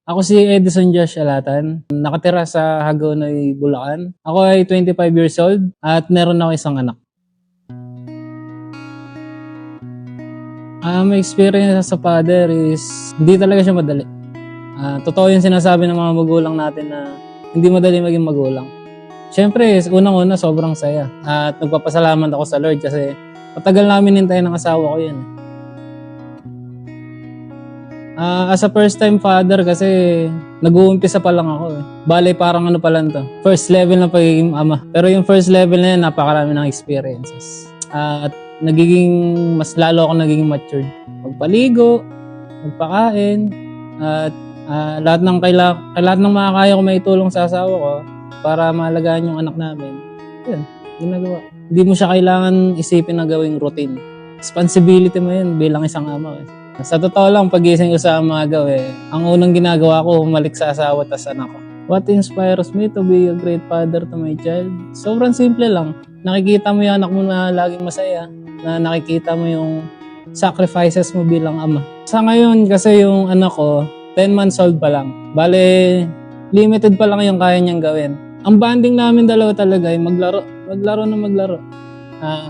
Ako si Edison Josh Alatan, nakatira sa Hagonoy, Bulacan. Ako ay 25 years old at meron ako isang anak. May experience sa father is hindi talaga siya madali. Totoo yung sinasabi ng mga magulang natin na hindi madali maging magulang. Siyempre, unang-una sobrang saya at nagpapasalamat ako sa Lord kasi matagal namin hintayin ng asawa ko yun. As a first time father kasi nag-uumpisa pa lang ako eh. Bale parang ano pa lang to. First level na pagiging ama. Pero yung first level na yun, napakarami ng experiences. At mas lalo ako nagiging matured. Magpaligo, magpakain, at lahat ng makakaya ko may tulong sa asawa ko para maalagaan yung anak namin. Yun, ginagawa. Hindi mo siya kailangan isipin na gawing routine. Responsibility mo yun bilang isang ama eh. Sa totoo lang, pagising ko sa umaga ang unang ginagawa ko, humalik sa asawa at anak ko. What inspires me to be a great father to my child? Sobrang simple lang. Nakikita mo yung anak mo na laging masaya, na nakikita mo yung sacrifices mo bilang ama. Sa ngayon, kasi yung anak ko, 10 months old pa lang. Bale, limited pa lang yung kaya niyang gawin. Ang bonding namin dalawa talaga ay maglaro na maglaro.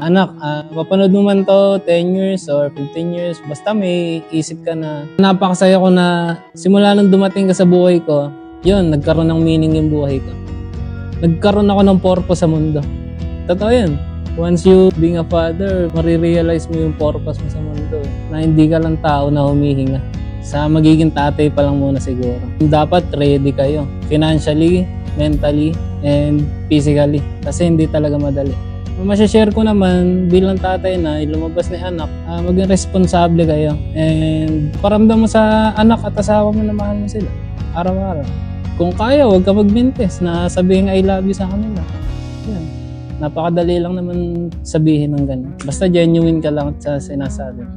Anak, mapanood mo man to 10 years or 15 years, basta may isip ka na napakasaya ko na simula nung dumating ka sa buhay ko, yun, nagkaroon ng meaning yung buhay ko. Nagkaroon ako ng purpose sa mundo. Totoo yun. Once you being a father, marirealize mo yung purpose mo sa mundo. Na hindi ka lang tao na humihinga. Sa magiging tatay pa lang muna siguro. Dapat ready kayo. Financially, mentally, and physically. Kasi hindi talaga madali. Masashare ko naman bilang tatay na lumabas na anak, maging responsable kayo and paramdam mo sa anak at asawa mo na mahal mo sila araw-araw. Kung kaya, huwag ka magbintes na sabihin I love you sa kanila. Yan. Napakadali lang naman sabihin ng ganun. Basta genuine ka lang sa sinasabi.